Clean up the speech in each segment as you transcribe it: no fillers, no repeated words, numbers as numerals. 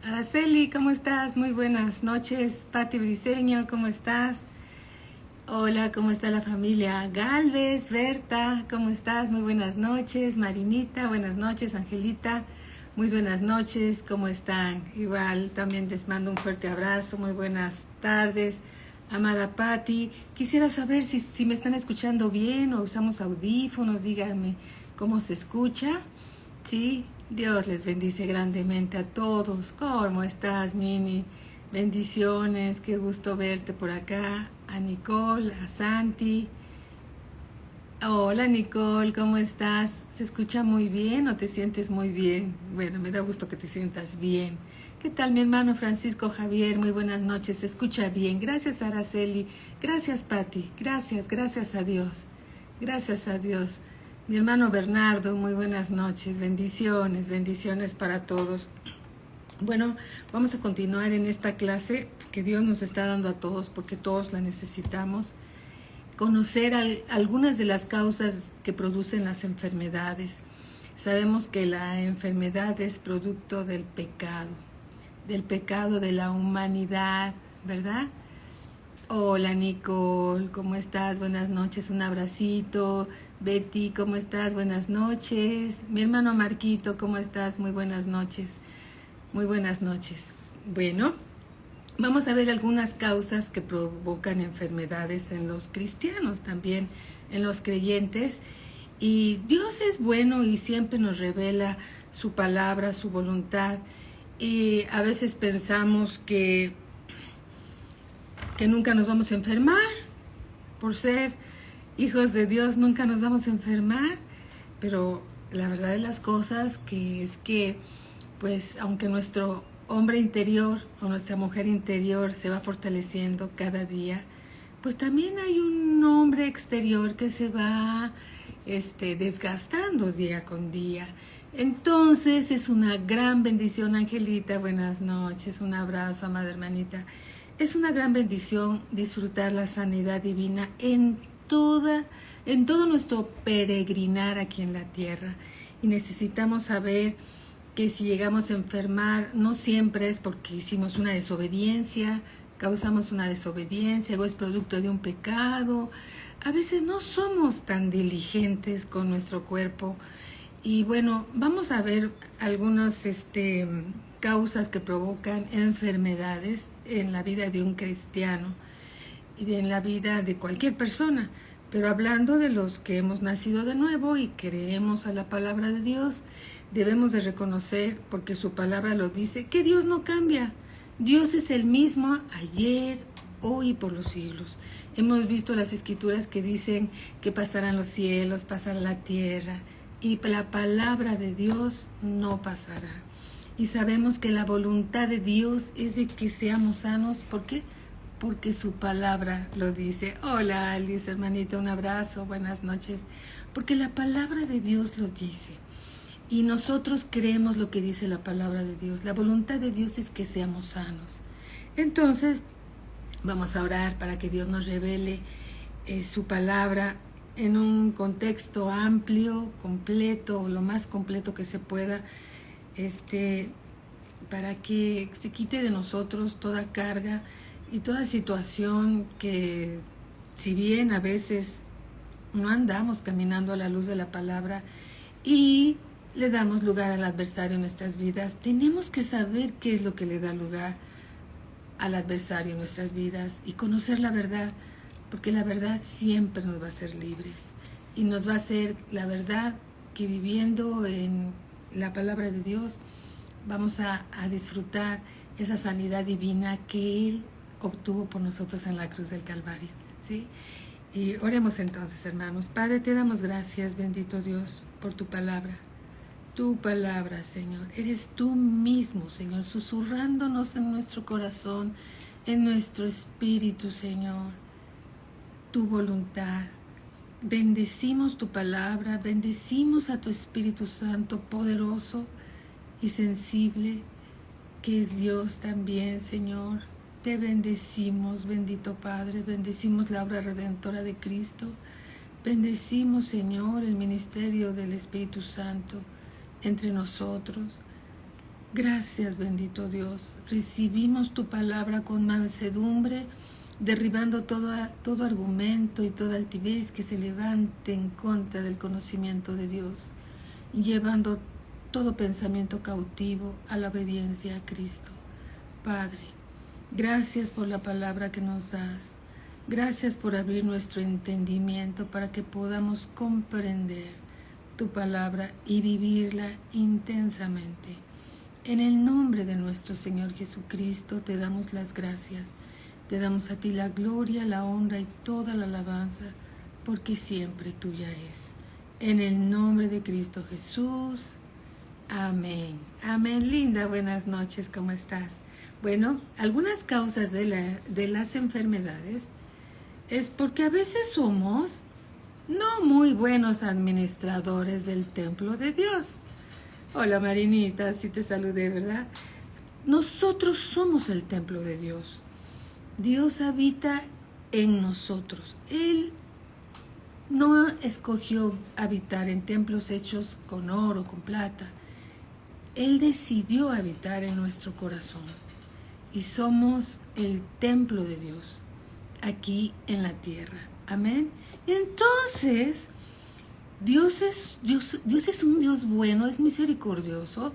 Araceli, ¿cómo estás? Muy buenas noches. Pati Briceño, ¿cómo estás? Hola, ¿cómo está la familia? Galvez, Berta, ¿cómo estás? Muy buenas noches. Marinita, buenas noches. Angelita, muy buenas noches. ¿Cómo están? Igual, también les mando un fuerte abrazo. Muy buenas tardes. Amada Pati, quisiera saber si me están escuchando bien o usamos audífonos. Díganme cómo se escucha. Sí, Dios les bendice grandemente a todos. ¿Cómo estás, Mini? Bendiciones, qué gusto verte por acá. A Nicole, a Santi. Hola, Nicole, ¿cómo estás? ¿Se escucha muy bien o te sientes muy bien? Bueno, me da gusto que te sientas bien. ¿Qué tal, mi hermano Francisco Javier? Muy buenas noches, se escucha bien. Gracias, Araceli. Gracias, Pati. Gracias a Dios. Gracias a Dios. Mi hermano Bernardo, muy buenas noches. Bendiciones para todos. Bueno, vamos a continuar en esta clase que Dios nos está dando a todos porque todos la necesitamos. Conocer algunas de las causas que producen las enfermedades. Sabemos que la enfermedad es producto del pecado de la humanidad, ¿verdad? Hola Nicole, ¿cómo estás? Buenas noches, un abracito. Betty, ¿cómo estás? Buenas noches. Mi hermano Marquito, ¿cómo estás? Muy buenas noches. Muy buenas noches. Bueno, vamos a ver algunas causas que provocan enfermedades en los cristianos, también en los creyentes. Y Dios es bueno y siempre nos revela su palabra, su voluntad. Y a veces pensamos que nunca nos vamos a enfermar. Por ser hijos de Dios nunca nos vamos a enfermar. Pero la verdad de las cosas que es que, pues, aunque nuestro hombre interior o nuestra mujer interior se va fortaleciendo cada día, pues también hay un hombre exterior que se va desgastando día con día. Entonces es una gran bendición, Angelita, buenas noches, un abrazo, amada hermanita. Es una gran bendición disfrutar la sanidad divina en todo nuestro peregrinar aquí en la tierra. Y necesitamos saber que si llegamos a enfermar, no siempre es porque hicimos una desobediencia, causamos una desobediencia o es producto de un pecado. A veces no somos tan diligentes con nuestro cuerpo. Y bueno, vamos a ver algunas causas que provocan enfermedades en la vida de un cristiano y en la vida de cualquier persona. Pero hablando de los que hemos nacido de nuevo y creemos a la palabra de Dios, debemos de reconocer, porque su palabra lo dice, que Dios no cambia. Dios es el mismo ayer, hoy y por los siglos. Hemos visto las escrituras que dicen que pasarán los cielos, pasará la tierra, y la palabra de Dios no pasará. Y sabemos que la voluntad de Dios es de que seamos sanos. ¿Por qué? Porque su palabra lo dice. Hola Alice, hermanita, un abrazo, buenas noches. Porque la palabra de Dios lo dice. Y nosotros creemos lo que dice la palabra de Dios. La voluntad de Dios es que seamos sanos. Entonces, vamos a orar para que Dios nos revele su palabra en un contexto amplio, completo, lo más completo que se pueda, para que se quite de nosotros toda carga y toda situación que, si bien a veces no andamos caminando a la luz de la palabra y le damos lugar al adversario en nuestras vidas, tenemos que saber qué es lo que le da lugar al adversario en nuestras vidas y conocer la verdad, porque la verdad siempre nos va a hacer libres y nos va a hacer la verdad que viviendo en la palabra de Dios vamos a disfrutar esa sanidad divina que Él obtuvo por nosotros en la cruz del Calvario, ¿sí? Y oremos entonces, hermanos. Padre, te damos gracias, bendito Dios, por tu palabra. Tu palabra, Señor. Eres tú mismo, Señor, susurrándonos en nuestro corazón, en nuestro espíritu, Señor. Tu voluntad. Bendecimos tu palabra, bendecimos a tu Espíritu Santo poderoso y sensible, que es Dios también, Señor. Te bendecimos, bendito Padre, bendecimos la obra redentora de Cristo, bendecimos, Señor, el ministerio del Espíritu Santo entre nosotros. Gracias, bendito Dios. Recibimos tu palabra con mansedumbre, derribando todo argumento y toda altivez que se levante en contra del conocimiento de Dios, llevando todo pensamiento cautivo a la obediencia a Cristo. Padre, gracias por la palabra que nos das. Gracias por abrir nuestro entendimiento para que podamos comprender tu palabra y vivirla intensamente. En el nombre de nuestro Señor Jesucristo te damos las gracias. Te damos a ti la gloria, la honra y toda la alabanza, porque siempre tuya es. En el nombre de Cristo Jesús. Amén. Amén. Linda, buenas noches, ¿cómo estás? Bueno, algunas causas de las enfermedades es porque a veces somos no muy buenos administradores del templo de Dios. Hola Marinita, sí te saludé, ¿verdad? Nosotros somos el templo de Dios. Dios habita en nosotros. Él no escogió habitar en templos hechos con oro, con plata. Él decidió habitar en nuestro corazón. Y somos el templo de Dios aquí en la tierra. Amén. Entonces, Dios es un Dios bueno, es misericordioso.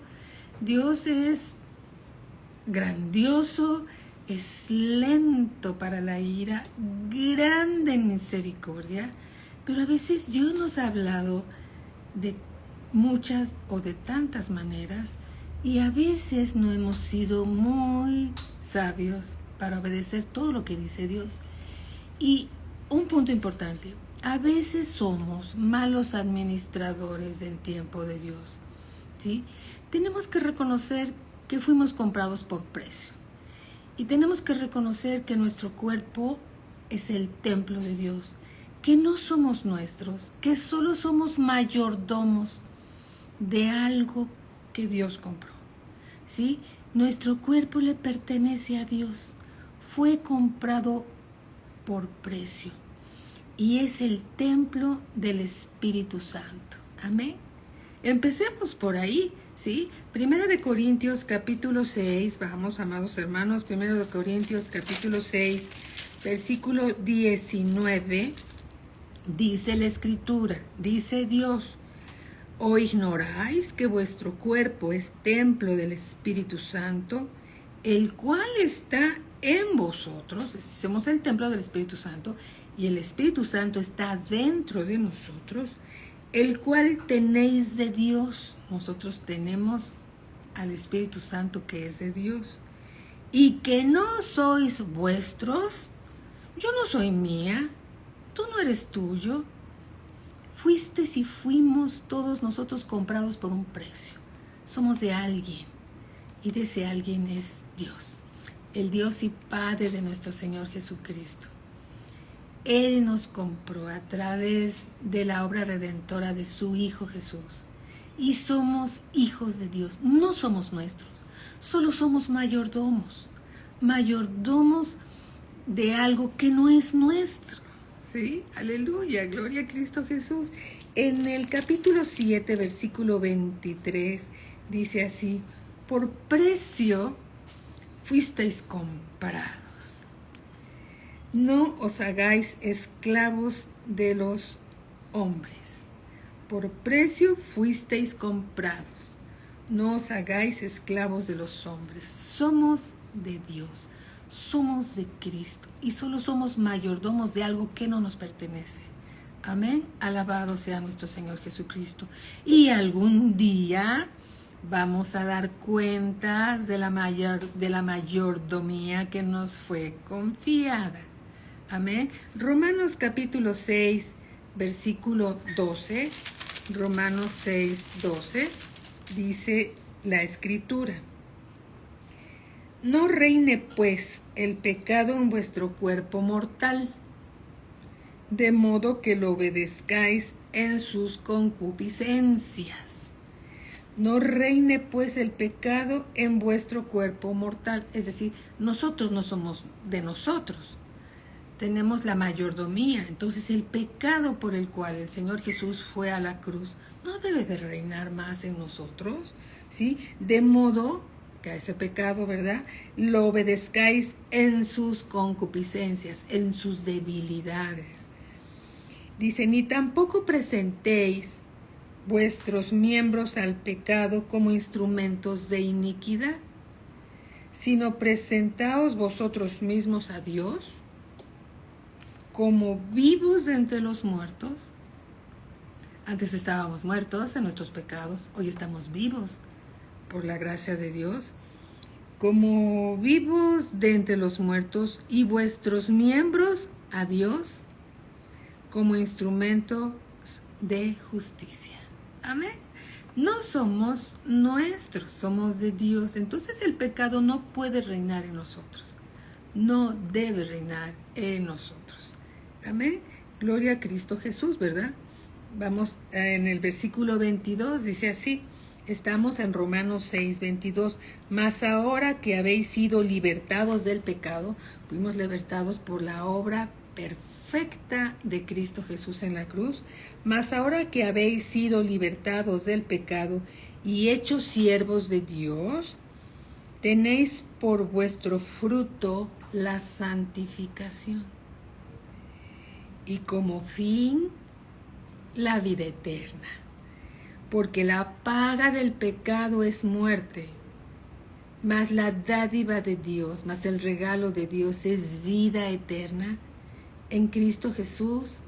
Dios es grandioso, es lento para la ira, grande en misericordia. Pero a veces Dios nos ha hablado de muchas o de tantas maneras y a veces no hemos sido muy sabios para obedecer todo lo que dice Dios. Y un punto importante, a veces somos malos administradores del tiempo de Dios, ¿sí? Tenemos que reconocer que fuimos comprados por precio y tenemos que reconocer que nuestro cuerpo es el templo de Dios, que no somos nuestros, que solo somos mayordomos de algo que Dios compró, ¿sí? Nuestro cuerpo le pertenece a Dios, fue comprado por precio y es el templo del Espíritu Santo. Amén. Empecemos por ahí, ¿sí? Primera de Corintios capítulo 6, vamos, amados hermanos, Primera de Corintios capítulo 6, versículo 19, dice la Escritura, dice Dios: ¿O ignoráis que vuestro cuerpo es templo del Espíritu Santo, el cual está en vosotros? Somos el templo del Espíritu Santo y el Espíritu Santo está dentro de nosotros, el cual tenéis de Dios. Nosotros tenemos al Espíritu Santo que es de Dios. Y que no sois vuestros, yo no soy mía, tú no eres tuyo. Fuisteis y fuimos todos nosotros comprados por un precio. Somos de alguien y de ese alguien es Dios, el Dios y Padre de nuestro Señor Jesucristo. Él nos compró a través de la obra redentora de su Hijo Jesús y somos hijos de Dios, no somos nuestros, solo somos mayordomos de algo que no es nuestro. ¿Sí? Aleluya, gloria a Cristo Jesús. En el capítulo 7, versículo 23, dice así: por precio fuisteis comprados. No os hagáis esclavos de los hombres. Por precio fuisteis comprados. No os hagáis esclavos de los hombres. Somos de Dios. Somos de Cristo y solo somos mayordomos de algo que no nos pertenece. Amén. Alabado sea nuestro Señor Jesucristo. Y algún día vamos a dar cuentas de la mayordomía que nos fue confiada. Amén. Romanos capítulo 6, versículo 12. Romanos 6, 12. Dice la Escritura: no reine pues el pecado en vuestro cuerpo mortal, de modo que lo obedezcáis en sus concupiscencias. No reine pues el pecado en vuestro cuerpo mortal. Es decir, nosotros no somos de nosotros. tenemos la mayordomía. Entonces el pecado por el cual el Señor Jesús fue a la cruz no debe de reinar más en nosotros, ¿sí? De modo que a ese pecado, ¿verdad?, lo obedezcáis en sus concupiscencias, en sus debilidades. Dice, ni tampoco presentéis vuestros miembros al pecado como instrumentos de iniquidad, sino presentaos vosotros mismos a Dios como vivos de entre los muertos. Antes estábamos muertos en nuestros pecados, hoy estamos vivos por la gracia de Dios, como vivos de entre los muertos, y vuestros miembros a Dios como instrumentos de justicia. Amén. No somos nuestros, somos de Dios. Entonces el pecado no puede reinar en nosotros. No debe reinar en nosotros. Amén. Gloria a Cristo Jesús, ¿verdad? Vamos en el versículo 22, dice así. Estamos en Romanos 6, 22. Mas ahora que habéis sido libertados del pecado, fuimos libertados por la obra perfecta de Cristo Jesús en la cruz. Mas ahora que habéis sido libertados del pecado y hechos siervos de Dios, tenéis por vuestro fruto la santificación y como fin la vida eterna. Porque la paga del pecado es muerte, mas la dádiva de Dios, mas el regalo de Dios es vida eterna en Cristo Jesús,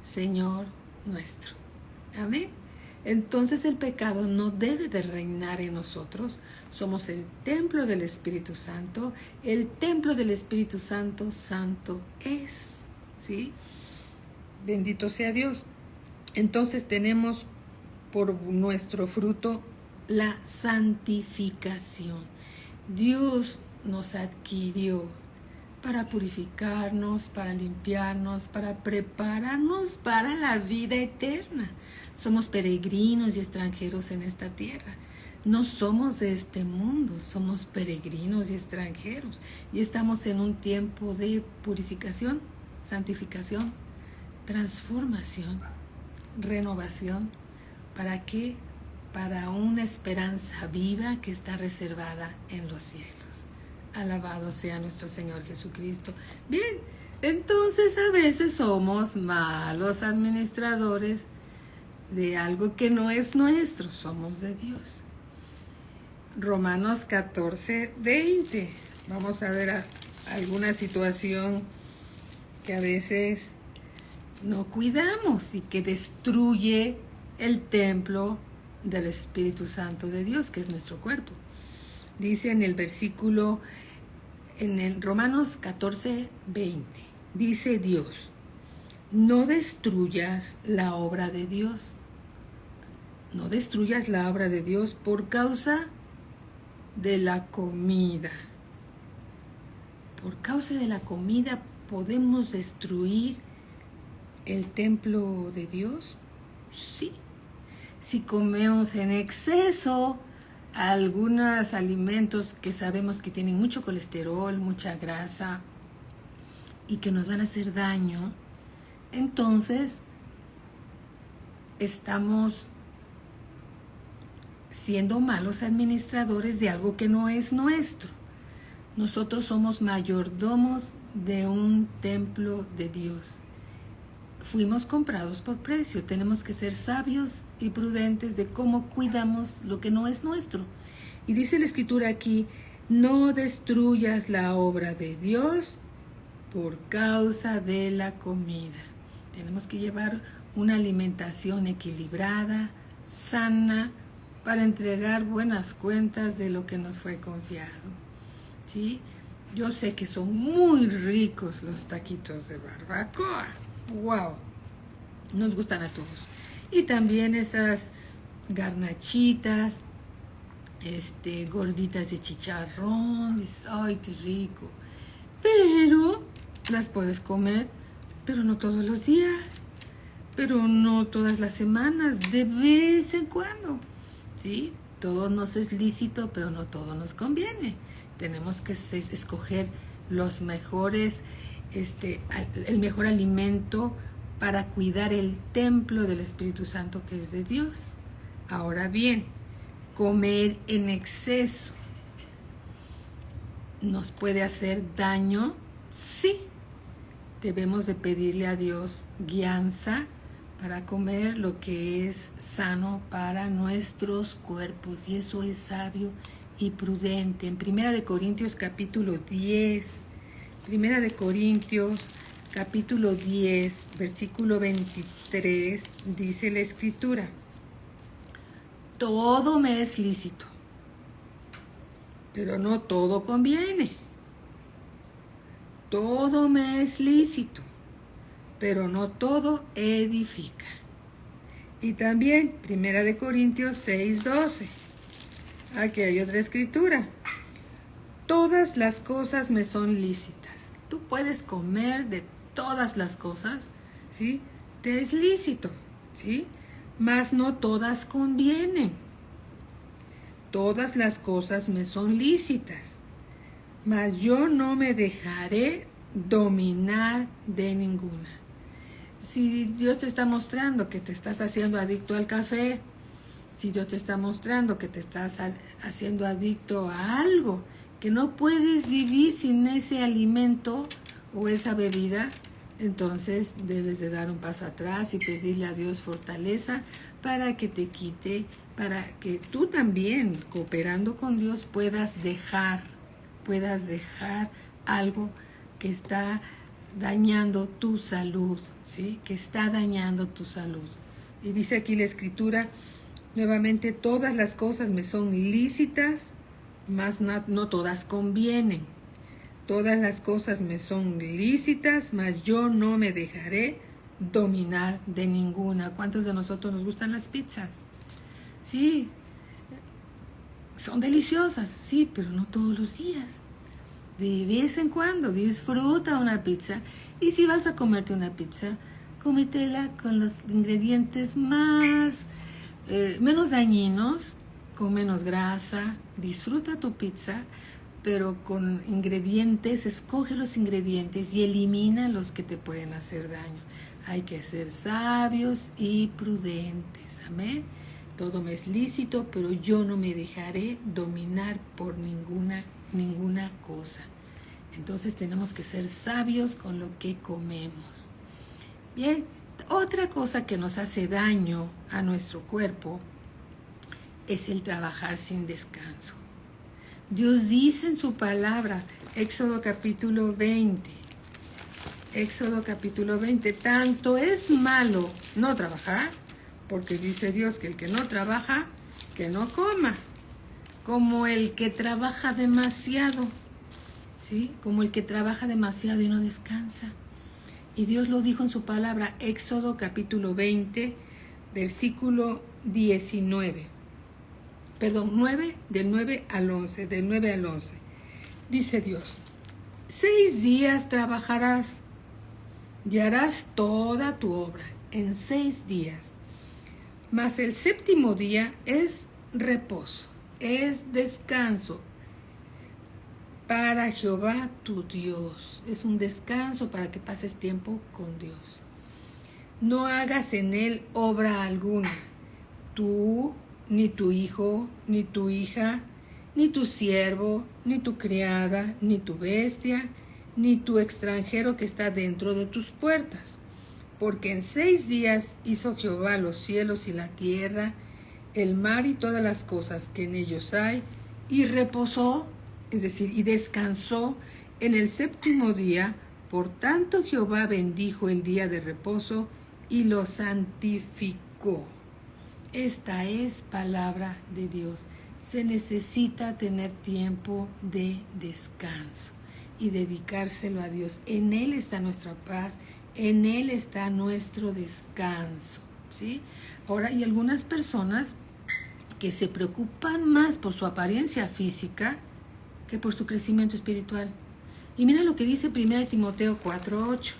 Señor nuestro. Amén. Entonces el pecado no debe de reinar en nosotros. Somos el templo del Espíritu Santo. El templo del Espíritu Santo, santo es. ¿Sí? Bendito sea Dios. Entonces tenemos por nuestro fruto la santificación. Dios nos adquirió para purificarnos, para limpiarnos, para prepararnos para la vida eterna. Somos peregrinos y extranjeros en esta tierra. No somos de este mundo, somos peregrinos y extranjeros. Y estamos en un tiempo de purificación, santificación, transformación, renovación. ¿Para qué? Para una esperanza viva que está reservada en los cielos. Alabado sea nuestro Señor Jesucristo. Bien, entonces a veces somos malos administradores de algo que no es nuestro, somos de Dios. Romanos 14, 20. Vamos a ver alguna situación que a veces no cuidamos y que destruye el templo del Espíritu Santo de Dios, que es nuestro cuerpo. Dice en el versículo, en el Romanos 14, 20, dice Dios, no destruyas la obra de Dios. No destruyas la obra de Dios por causa de la comida. Por causa de la comida podemos destruir el templo de Dios. Sí. Si comemos en exceso algunos alimentos que sabemos que tienen mucho colesterol, mucha grasa y que nos van a hacer daño, entonces estamos siendo malos administradores de algo que no es nuestro. Nosotros somos mayordomos de un templo de Dios. Fuimos comprados por precio. Tenemos que ser sabios y prudentes de cómo cuidamos lo que no es nuestro. Y dice la Escritura aquí, no destruyas la obra de Dios por causa de la comida. Tenemos que llevar una alimentación equilibrada, sana, para entregar buenas cuentas de lo que nos fue confiado. ¿Sí? Yo sé que son muy ricos los taquitos de barbacoa. ¡Wow! Nos gustan a todos. Y también esas garnachitas, gorditas de chicharrón. Dices, ¡ay, qué rico! Pero las puedes comer, pero no todos los días, pero no todas las semanas, de vez en cuando. ¿Sí? Todo nos es lícito, pero no todo nos conviene. Tenemos que escoger los mejores el mejor alimento para cuidar el templo del Espíritu Santo que es de Dios. Ahora bien, comer en exceso nos puede hacer daño, sí. Debemos de pedirle a Dios guianza para comer lo que es sano para nuestros cuerpos, y eso es sabio y prudente. En 1 Corintios capítulo 10, 1 Corintios capítulo 10, versículo 23, dice la Escritura: todo me es lícito, pero no todo conviene. Todo me es lícito, pero no todo edifica. Y también 1 Corintios 6, 12. Aquí hay otra escritura: todas las cosas me son lícitas. Tú puedes comer de todas las cosas, ¿sí? Te es lícito, ¿sí? Mas no todas convienen. Todas las cosas me son lícitas, mas yo no me dejaré dominar de ninguna. Si Dios te está mostrando que te estás haciendo adicto al café, si Dios te está mostrando que te estás haciendo adicto a algo, que no puedes vivir sin ese alimento o esa bebida, entonces debes de dar un paso atrás y pedirle a Dios fortaleza para que te quite, para que tú también, cooperando con Dios, puedas dejar algo que está dañando tu salud, ¿sí? Que está dañando tu salud. Y dice aquí la Escritura, nuevamente: todas las cosas me son lícitas, mas no todas convienen. Todas las cosas me son lícitas, mas yo no me dejaré dominar de ninguna. ¿Cuántos de nosotros nos gustan las pizzas? Sí, son deliciosas, sí, pero no todos los días. De vez en cuando disfruta una pizza, y si vas a comerte una pizza, cómetela con los ingredientes menos dañinos, con menos grasa. Disfruta tu pizza, pero con ingredientes, escoge los ingredientes y elimina los que te pueden hacer daño. Hay que ser sabios y prudentes, amén. Todo me es lícito, pero yo no me dejaré dominar por ninguna cosa. Entonces tenemos que ser sabios con lo que comemos. Bien, otra cosa que nos hace daño a nuestro cuerpo es el trabajar sin descanso. Dios dice en su palabra, Éxodo capítulo 20, tanto es malo no trabajar, porque dice Dios que el que no trabaja, que no coma, como el que trabaja demasiado, ¿sí? Como el que trabaja demasiado y no descansa. Y Dios lo dijo en su palabra, Éxodo capítulo 20, versículo 19. Perdón, 9, del 9 al 11, del 9 al 11. Dice Dios: 6 días trabajarás y harás toda tu obra en 6 días. Mas el séptimo día es reposo, es descanso para Jehová tu Dios. Es un descanso para que pases tiempo con Dios. No hagas en él obra alguna, tú, ni tu hijo, ni tu hija, ni tu siervo, ni tu criada, ni tu bestia, ni tu extranjero que está dentro de tus puertas. Porque en 6 días hizo Jehová los cielos y la tierra, el mar y todas las cosas que en ellos hay, y reposó, es decir, y descansó en el séptimo día. Por tanto Jehová bendijo el día de reposo y lo santificó. Esta es palabra de Dios. Se necesita tener tiempo de descanso y dedicárselo a Dios. En Él está nuestra paz, en Él está nuestro descanso, ¿sí? Ahora, hay algunas personas que se preocupan más por su apariencia física que por su crecimiento espiritual. Y mira lo que dice 1 Timoteo 4:8.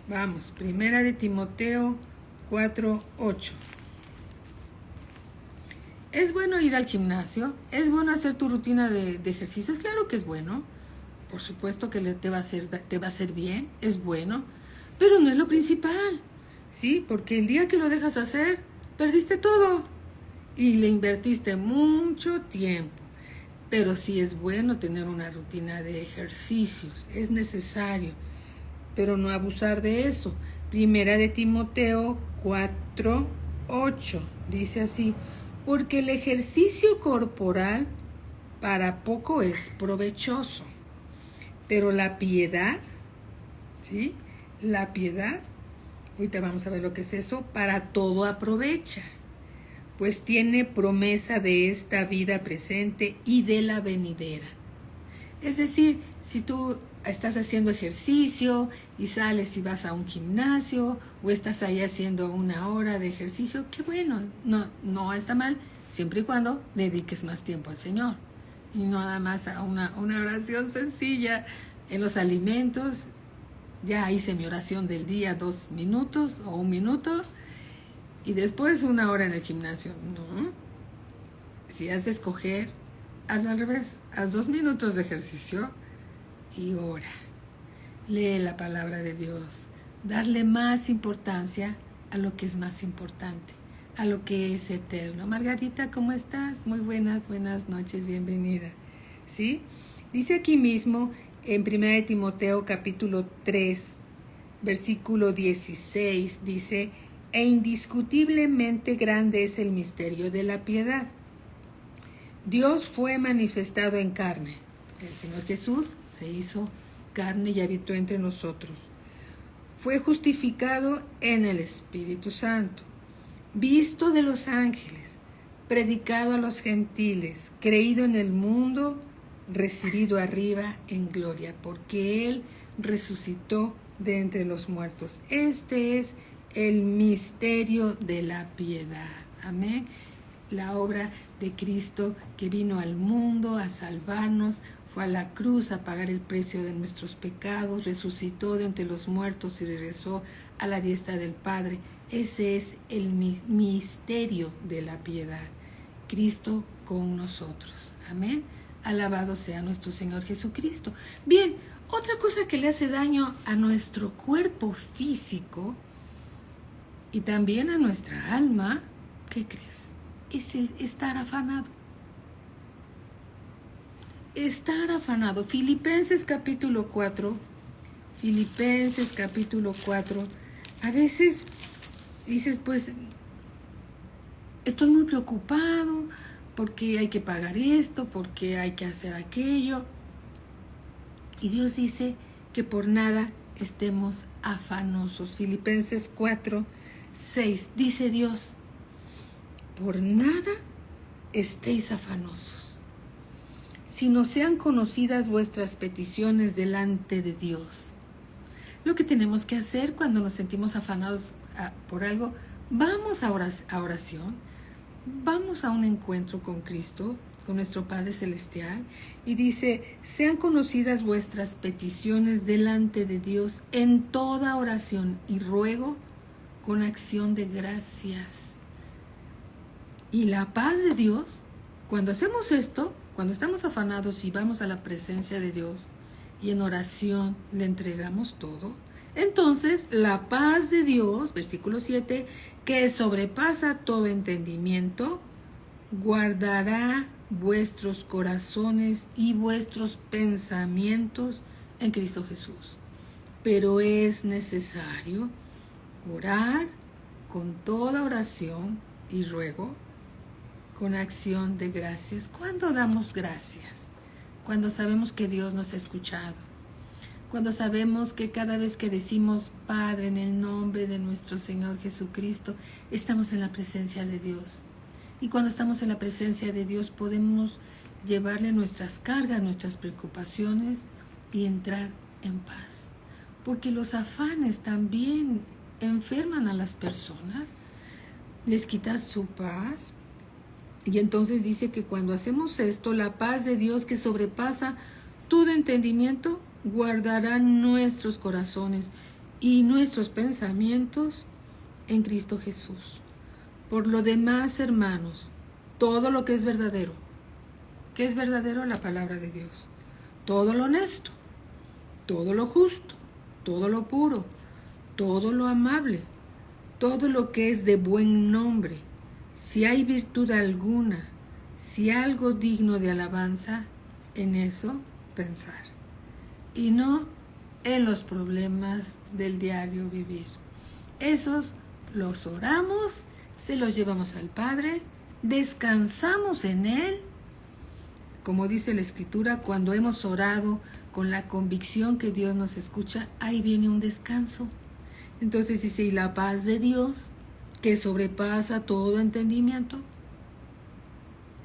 Vamos, 1 Timoteo 4:8. ¿Es bueno ir al gimnasio? ¿Es bueno hacer tu rutina de ejercicios? Claro que es bueno. por supuesto que te va a hacer bien, es bueno, pero no es lo principal, ¿sí? Porque el día que lo dejas hacer, perdiste todo y le invertiste mucho tiempo. Pero sí es bueno tener una rutina de ejercicios, es necesario, pero no abusar de eso. Primera de Timoteo 4:8 dice así: porque el ejercicio corporal para poco es provechoso, pero la piedad, ¿sí? La piedad, ahorita vamos a ver lo que es eso, para todo aprovecha, pues tiene promesa de esta vida presente y de la venidera. Es decir, si tú estás haciendo ejercicio y sales y vas a un gimnasio o estás ahí haciendo 1 hora de ejercicio, qué bueno, no está mal, siempre y cuando le dediques más tiempo al Señor. Y no nada más a una oración sencilla en los alimentos. Ya hice mi oración del día 2 minutos o 1 minuto y después 1 hora en el gimnasio. No, si has de escoger, hazlo al revés. Haz 2 minutos de ejercicio y ora. Lee la palabra de Dios. Darle más importancia a lo que es más importante, a lo que es eterno. Margarita, ¿cómo estás? Muy buenas noches, bienvenida. ¿Sí? Dice aquí mismo en 1 de Timoteo capítulo 3, versículo 16, dice: e indiscutiblemente grande es el misterio de la piedad. Dios fue manifestado en carne. El Señor Jesús se hizo carne y habitó entre nosotros. Fue justificado en el Espíritu Santo, visto de los ángeles, predicado a los gentiles, creído en el mundo, recibido arriba en gloria, porque Él resucitó de entre los muertos. Este es el misterio de la piedad. Amén. La obra de Cristo que vino al mundo a salvarnos, fue a la cruz a pagar el precio de nuestros pecados, resucitó de entre los muertos y regresó a la diestra del Padre. Ese es el misterio de la piedad. Cristo con nosotros. Amén. Alabado sea nuestro Señor Jesucristo. Bien, otra cosa que le hace daño a nuestro cuerpo físico y también a nuestra alma, ¿qué crees? Es el estar afanado. Estar afanado. Filipenses capítulo 4. A veces dices, pues, estoy muy preocupado porque hay que pagar esto, porque hay que hacer aquello. Y Dios dice que por nada estemos afanosos. Filipenses 4:6 dice Dios: por nada estéis afanosos, sino sean conocidas vuestras peticiones delante de Dios. Lo que tenemos que hacer cuando nos sentimos afanados por algo, vamos a oración, vamos a un encuentro con Cristo, con nuestro Padre Celestial, y dice: sean conocidas vuestras peticiones delante de Dios en toda oración y ruego con acción de gracias. Y la paz de Dios, cuando hacemos esto, cuando estamos afanados y vamos a la presencia de Dios y en oración le entregamos todo, entonces la paz de Dios, versículo 7, que sobrepasa todo entendimiento, guardará vuestros corazones y vuestros pensamientos en Cristo Jesús. Pero es necesario orar con toda oración y ruego, con acción de gracias. ¿Cuándo damos gracias? Cuando sabemos que Dios nos ha escuchado. Cuando sabemos que cada vez que decimos Padre en el nombre de nuestro Señor Jesucristo, estamos en la presencia de Dios. Y cuando estamos en la presencia de Dios podemos llevarle nuestras cargas, nuestras preocupaciones y entrar en paz. Porque los afanes también enferman a las personas, les quitas su paz. Y entonces dice que cuando hacemos esto, la paz de Dios que sobrepasa todo entendimiento, guardará nuestros corazones y nuestros pensamientos en Cristo Jesús. Por lo demás, hermanos, todo lo que es verdadero. ¿Qué es verdadero? La palabra de Dios. Todo lo honesto, todo lo justo, todo lo puro, todo lo amable, todo lo que es de buen nombre, si hay virtud alguna, si algo digno de alabanza, en eso pensar. Y no en los problemas del diario vivir. Esos los oramos, se los llevamos al Padre, descansamos en Él. Como dice la Escritura, cuando hemos orado con la convicción que Dios nos escucha, ahí viene un descanso. Entonces dice, y la paz de Dios, que sobrepasa todo entendimiento,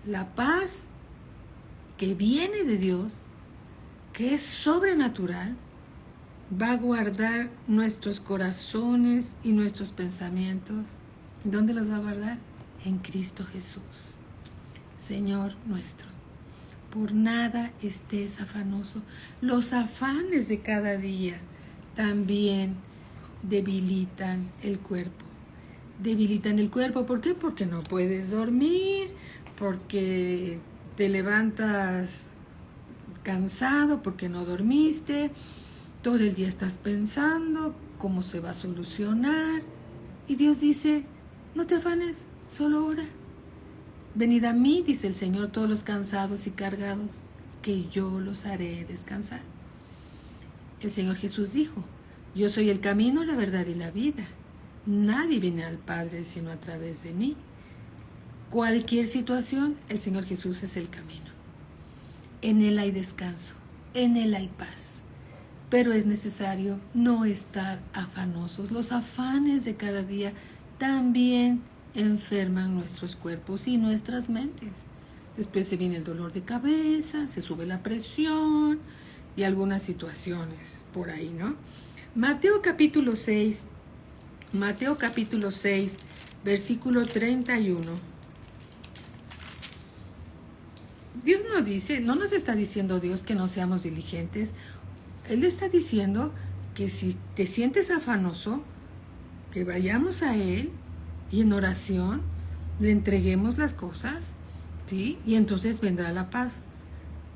la paz que viene de Dios, que es sobrenatural, va a guardar nuestros corazones y nuestros pensamientos. ¿Dónde los va a guardar? En Cristo Jesús, Señor nuestro. Por nada estés afanoso. Los afanes de cada día también debilitan el cuerpo. Debilitan el cuerpo, ¿por qué? Porque no puedes dormir, porque te levantas cansado, porque no dormiste, todo el día estás pensando cómo se va a solucionar. Y Dios dice, no te afanes, solo ora. Venid a mí, dice el Señor, todos los cansados y cargados, que yo los haré descansar. El Señor Jesús dijo, yo soy el camino, la verdad y la vida. Nadie viene al Padre sino a través de mí. Cualquier situación, el Señor Jesús es el camino. En Él hay descanso, en Él hay paz. Pero es necesario no estar afanosos. Los afanes de cada día también enferman nuestros cuerpos y nuestras mentes. Después se viene el dolor de cabeza, se sube la presión y algunas situaciones por ahí, ¿no? Mateo capítulo 6, versículo 31. Dios no dice, no nos está diciendo Dios que no seamos diligentes. Él está diciendo que si te sientes afanoso, que vayamos a Él y en oración le entreguemos las cosas, ¿sí? Y entonces vendrá la paz.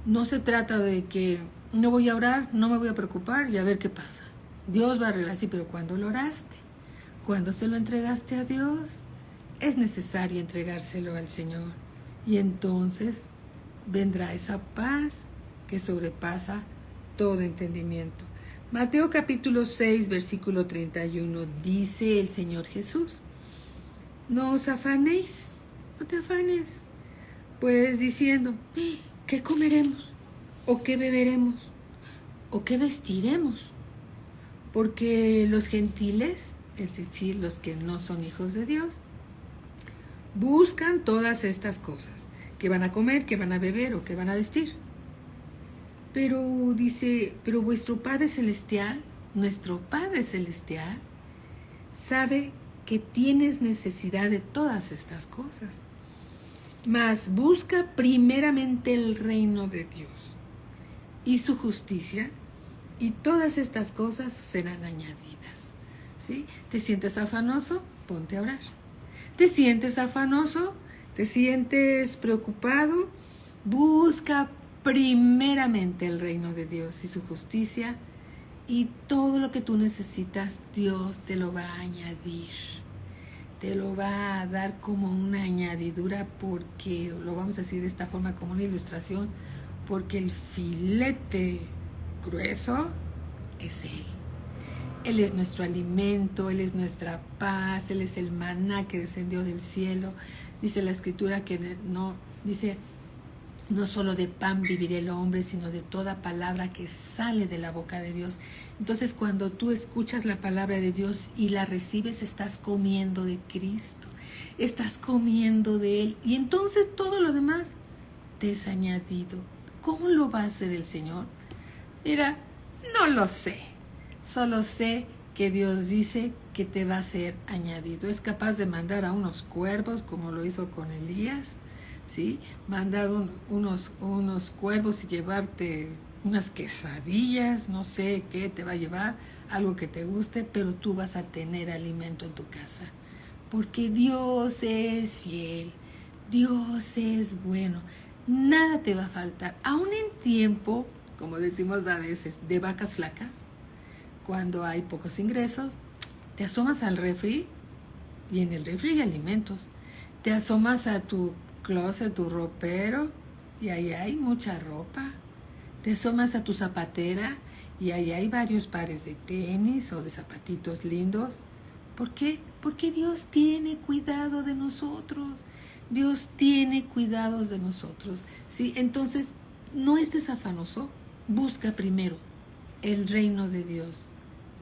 No se trata de que no voy a orar, no me voy a preocupar y a ver qué pasa. Dios va a arreglar, sí, pero ¿cuándo lo oraste? ¿Cuándo se lo entregaste a Dios? Es necesario entregárselo al Señor. Y entonces vendrá esa paz que sobrepasa todo entendimiento. Mateo capítulo 6, versículo 31, dice el Señor Jesús, no os afanéis, no te afanes, pues diciendo, ¿qué comeremos? ¿O qué beberemos? ¿O qué vestiremos? Porque los gentiles, es decir, los que no son hijos de Dios, buscan todas estas cosas, que van a comer, que van a beber o que van a vestir. Pero dice, pero vuestro Padre Celestial, nuestro Padre Celestial, sabe que tienes necesidad de todas estas cosas. Mas busca primeramente el reino de Dios y su justicia, y todas estas cosas serán añadidas. ¿Sí? ¿Te sientes afanoso? Ponte a orar. ¿Te sientes afanoso? ¿Te sientes preocupado? Busca primeramente el reino de Dios y su justicia, y todo lo que tú necesitas, Dios te lo va a añadir. Te lo va a dar como una añadidura, porque, lo vamos a decir de esta forma como una ilustración, porque el filete grueso es Él. Él es nuestro alimento, Él es nuestra paz, Él es el maná que descendió del cielo. Dice la Escritura que no solo de pan vivirá el hombre, sino de toda palabra que sale de la boca de Dios. Entonces, cuando tú escuchas la palabra de Dios y la recibes, estás comiendo de Cristo, estás comiendo de Él, y entonces todo lo demás te es añadido. ¿Cómo lo va a hacer el Señor? Mira, no lo sé. Solo sé que Dios dice que te va a ser añadido. Es capaz de mandar a unos cuervos, como lo hizo con Elías, ¿sí? Mandar unos cuervos y llevarte unas quesadillas, no sé qué te va a llevar, algo que te guste, pero tú vas a tener alimento en tu casa. Porque Dios es fiel, Dios es bueno, nada te va a faltar. Aún en tiempo como decimos a veces, de vacas flacas, cuando hay pocos ingresos, te asomas al refri y en el refri hay alimentos. Te asomas a tu closet, tu ropero, y ahí hay mucha ropa. Te asomas a tu zapatera y ahí hay varios pares de tenis o de zapatitos lindos. ¿Por qué? Porque Dios tiene cuidado de nosotros. Dios tiene cuidados de nosotros. ¿Sí? Entonces, no estés afanoso. Busca primero el reino de Dios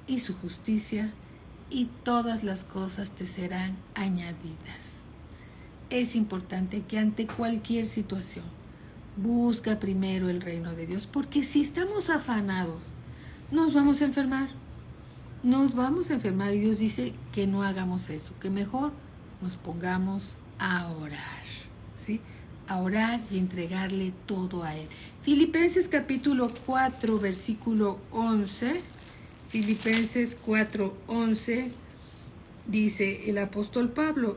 y su justicia, y todas las cosas te serán añadidas. Es importante que ante cualquier situación busca primero el reino de Dios, porque si estamos afanados, nos vamos a enfermar. Nos vamos a enfermar, y Dios dice que no hagamos eso, que mejor nos pongamos a orar, ¿sí? A orar y entregarle todo a Él. Filipenses capítulo 4, versículo 11. Filipenses 4:11 dice el apóstol Pablo: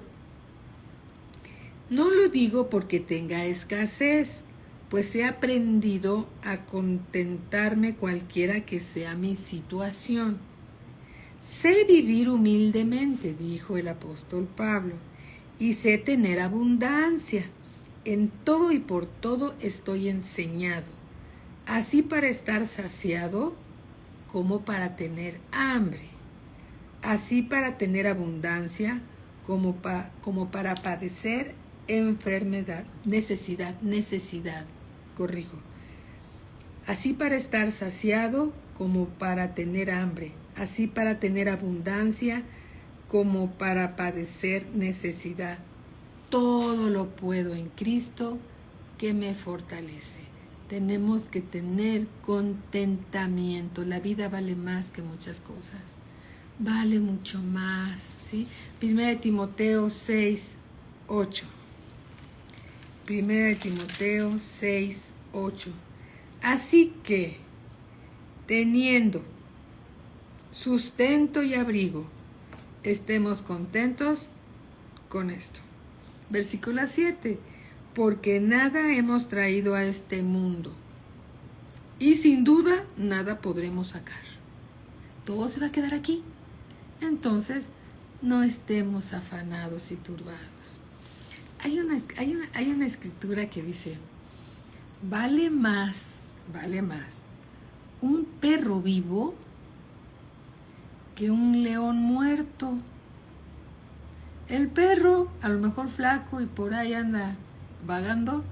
no lo digo porque tenga escasez, pues he aprendido a contentarme cualquiera que sea mi situación. Sé vivir humildemente, dijo el apóstol Pablo, y sé tener abundancia. En todo y por todo estoy enseñado, así para estar saciado como para tener hambre, así para tener abundancia como para padecer enfermedad, necesidad, así para estar saciado como para tener hambre, así para tener abundancia como para padecer necesidad. Todo lo puedo en Cristo que me fortalece. Tenemos que tener contentamiento. La vida vale más que muchas cosas. Vale mucho más, ¿sí? 1 Timoteo 6:8. 1 Timoteo 6:8. Así que, teniendo sustento y abrigo, estemos contentos con esto. Versículo 7. Porque nada hemos traído a este mundo, y sin duda nada podremos sacar. Todo se va a quedar aquí. Entonces, no estemos afanados y turbados. Hay una escritura que dice: vale más un perro vivo que un león muerto. El perro, a lo mejor flaco y por ahí anda vagando,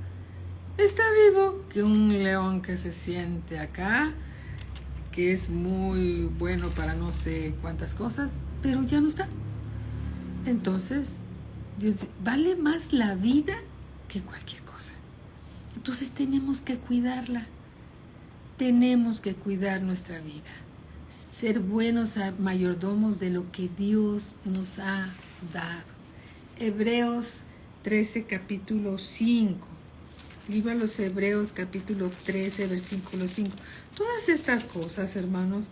está vivo, que un león que se siente acá, que es muy bueno para no sé cuántas cosas, pero ya no está. Entonces, Dios, vale más la vida que cualquier cosa. Entonces tenemos que cuidarla. Tenemos que cuidar nuestra vida. Ser buenos mayordomos de lo que Dios nos ha dado. Hebreos 13, capítulo 5. Libro a los Hebreos, capítulo 13, versículo 5. Todas estas cosas, hermanos,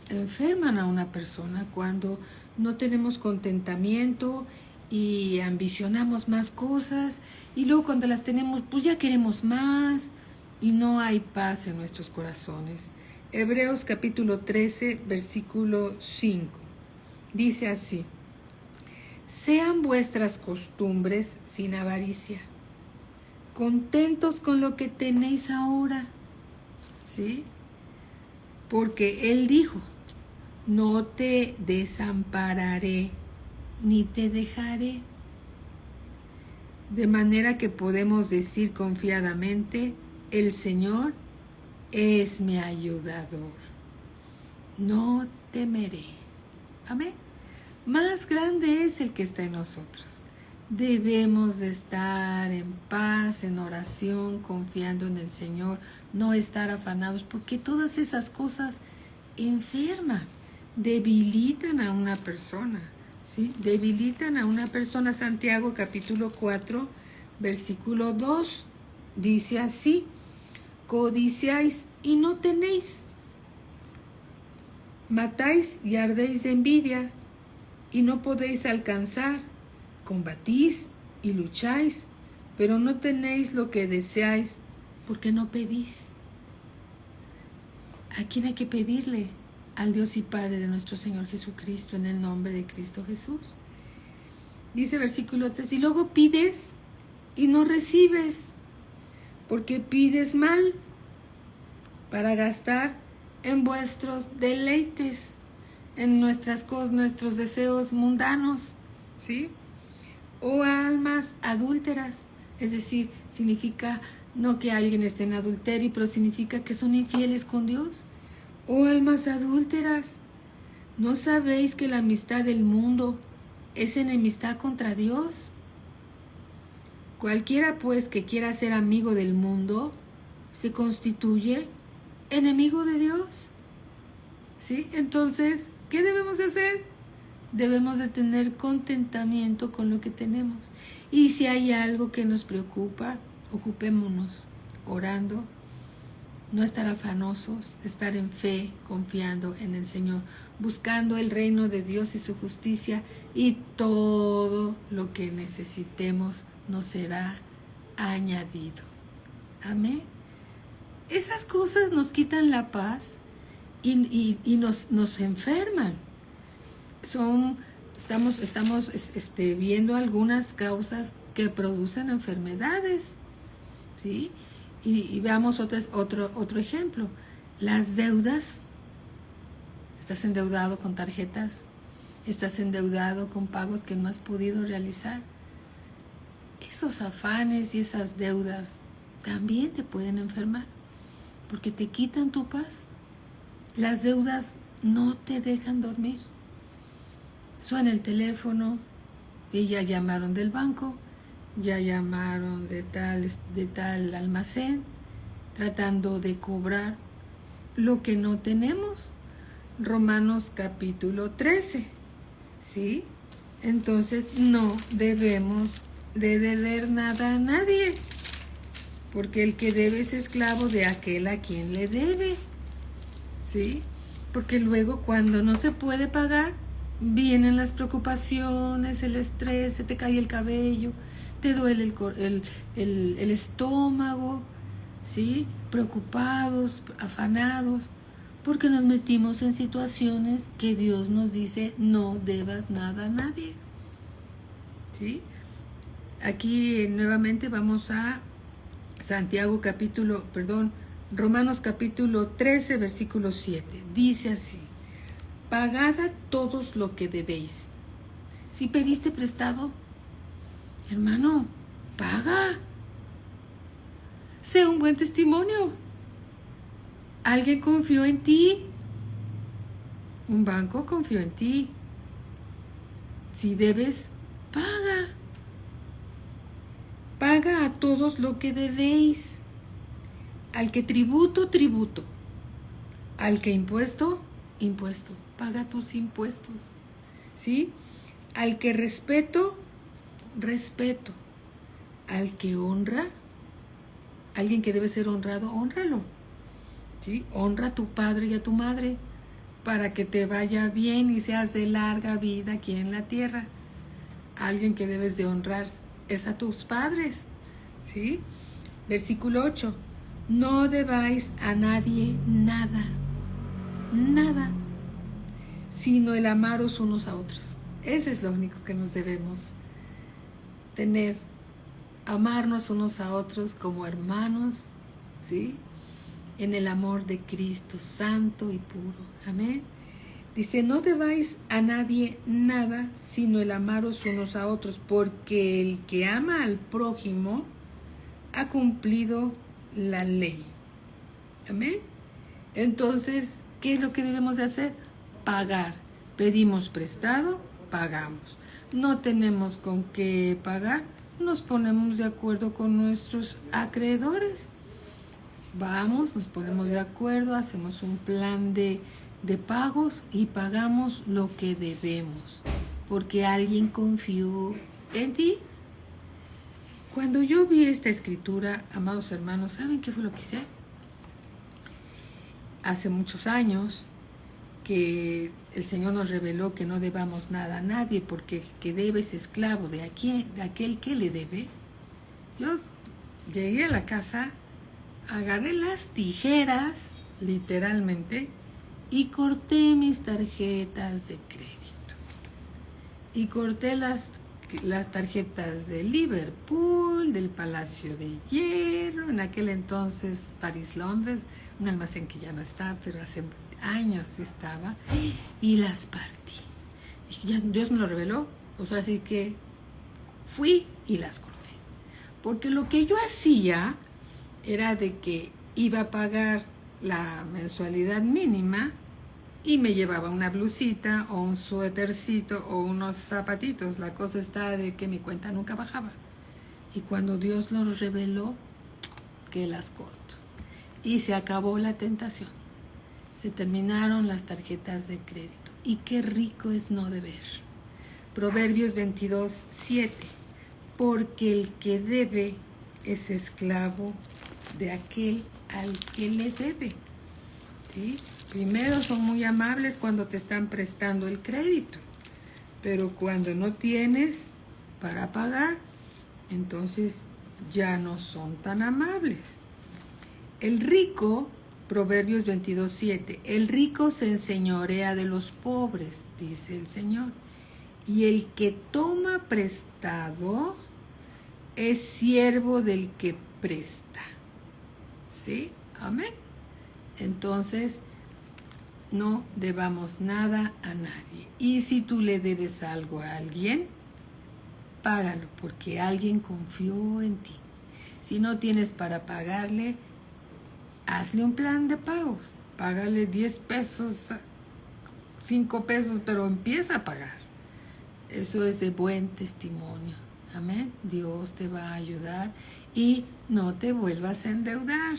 enferman a una persona cuando no tenemos contentamiento y ambicionamos más cosas, y luego cuando las tenemos, pues ya queremos más y no hay paz en nuestros corazones. Hebreos capítulo 13, versículo 5. Dice así: sean vuestras costumbres sin avaricia, contentos con lo que tenéis ahora, ¿sí? Porque Él dijo: no te desampararé ni te dejaré. De manera que podemos decir confiadamente: el Señor es mi ayudador, no temeré. Amén. Más grande es el que está en nosotros. Debemos de estar en paz, en oración, confiando en el Señor, no estar afanados, porque todas esas cosas enferman, debilitan a una persona, ¿sí? Debilitan a una persona. Santiago capítulo 4, versículo 2, dice así: codiciáis y no tenéis, matáis y ardéis de envidia y no podéis alcanzar, combatís y lucháis, pero no tenéis lo que deseáis porque no pedís. ¿A quién hay que pedirle? Al Dios y Padre de nuestro Señor Jesucristo, en el nombre de Cristo Jesús. Dice versículo 3, y luego pides y no recibes, porque pides mal para gastar en vuestros deleites, en nuestras cosas, nuestros deseos mundanos, ¿sí? O almas adúlteras, es decir, significa no que alguien esté en adulterio, pero significa que son infieles con Dios. O almas adúlteras, ¿no sabéis que la amistad del mundo es enemistad contra Dios? Cualquiera pues que quiera ser amigo del mundo se constituye enemigo de Dios. ¿Sí? Entonces, ¿qué debemos de hacer? Debemos de tener contentamiento con lo que tenemos. Y si hay algo que nos preocupa, ocupémonos orando, no estar afanosos, estar en fe, confiando en el Señor, buscando el reino de Dios y su justicia, y todo lo que necesitemos nos será añadido. Amén. Esas cosas nos quitan la paz y nos enferman. Estamos viendo algunas causas que producen enfermedades, ¿sí? Y veamos otro ejemplo. Las deudas. Estás endeudado con tarjetas, estás endeudado con pagos que no has podido realizar. Esos afanes y esas deudas también te pueden enfermar, porque te quitan tu paz. Las deudas no te dejan dormir. Suena el teléfono y ya llamaron del banco, ya llamaron de tal almacén, tratando de cobrar lo que no tenemos. Romanos capítulo 13, ¿sí? Entonces no debemos de deber nada a nadie, porque el que debe es esclavo de aquel a quien le debe, ¿sí? Porque luego cuando no se puede pagar, vienen las preocupaciones, el estrés, se te cae el cabello, te duele el estómago, ¿sí? Preocupados, afanados, porque nos metimos en situaciones que Dios nos dice no debas nada a nadie, ¿sí? Aquí nuevamente vamos a Romanos capítulo 13, versículo 7. Dice así: pagad a todos lo que debéis. Si pediste prestado, hermano, paga. Sé un buen testimonio. Alguien confió en ti. Un banco confió en ti. Si debes, paga. Paga a todos lo que debéis. Al que tributo, tributo. Al que impuesto, impuesto. Paga tus impuestos. ¿Sí? Al que respeto, respeto. Al que honra, alguien que debe ser honrado, hónralo. ¿Sí? Honra a tu padre y a tu madre para que te vaya bien y seas de larga vida aquí en la tierra. Alguien que debes de honrar es a tus padres, ¿sí? Versículo 8. No debáis a nadie nada, nada, sino el amaros unos a otros. Ese es lo único que nos debemos tener, amarnos unos a otros como hermanos, ¿sí? En el amor de Cristo, santo y puro. Amén. Dice, no debáis a nadie nada, sino el amaros unos a otros, porque el que ama al prójimo ha cumplido la ley. Amén. Entonces, ¿qué es lo que debemos de hacer? Pagar. Pedimos prestado, pagamos. No tenemos con qué pagar, nos ponemos de acuerdo con nuestros acreedores. Vamos, nos ponemos de acuerdo, hacemos un plan de pagos y pagamos lo que debemos, porque alguien confió en ti. Cuando yo vi esta escritura, amados hermanos, ¿saben qué fue lo que hice? Hace muchos años que el Señor nos reveló que no debamos nada a nadie, porque el que debe es esclavo de aquel que le debe. Yo llegué a la casa, agarré las tijeras, literalmente, y corté mis tarjetas de crédito. Y corté las tarjetas de Liverpool, del Palacio de Hierro, en aquel entonces París, Londres, un almacén que ya no está, pero hace años estaba, y las partí. Y ya Dios me lo reveló, pues así que fui y las corté. Porque lo que yo hacía era de que iba a pagar la mensualidad mínima y me llevaba una blusita o un suétercito o unos zapatitos. La cosa está de que mi cuenta nunca bajaba. Y cuando Dios lo reveló, que las corto. Y se acabó la tentación. Se terminaron las tarjetas de crédito. Y qué rico es no deber. Proverbios 22:7. Porque el que debe es esclavo de aquel al que le debe. ¿Sí? Primero son muy amables cuando te están prestando el crédito, pero cuando no tienes para pagar, entonces ya no son tan amables. El rico, Proverbios 22:7, el rico se enseñorea de los pobres, dice el Señor, y el que toma prestado es siervo del que presta. ¿Sí? Amén. Entonces, no debamos nada a nadie. Y si tú le debes algo a alguien, págalo, porque alguien confió en ti. Si no tienes para pagarle, hazle un plan de pagos. Págale 10 pesos, 5 pesos, pero empieza a pagar. Eso es de buen testimonio. Amén. Dios te va a ayudar y no te vuelvas a endeudar.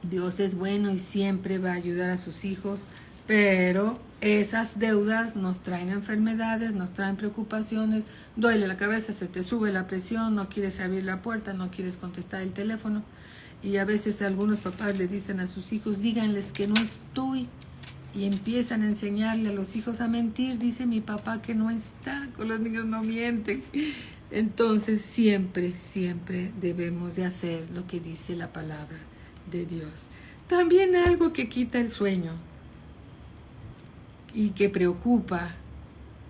Dios es bueno y siempre va a ayudar a sus hijos, pero esas deudas nos traen enfermedades, nos traen preocupaciones, duele la cabeza, se te sube la presión, no quieres abrir la puerta, no quieres contestar el teléfono. Y a veces algunos papás le dicen a sus hijos, díganles que no estoy. Y empiezan a enseñarle a los hijos a mentir. Dice mi papá que no está, con los niños no mienten. Entonces siempre, siempre debemos de hacer lo que dice la palabra de Dios. También algo que quita el sueño y que preocupa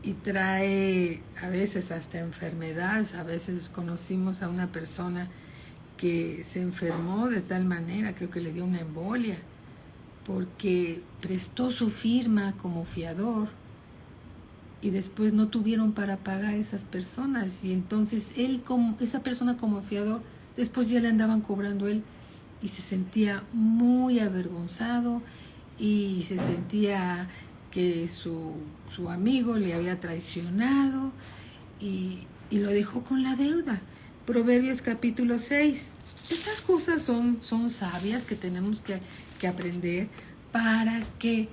y trae a veces hasta enfermedades. A veces conocimos a una persona que se enfermó de tal manera, creo que le dio una embolia, porque prestó su firma como fiador y después no tuvieron para pagar esas personas, y entonces esa persona como fiador, después ya le andaban cobrando él, y se sentía muy avergonzado y se sentía que su amigo le había traicionado y lo dejó con la deuda. Proverbios capítulo 6. Estas cosas son sabias que tenemos que aprender para que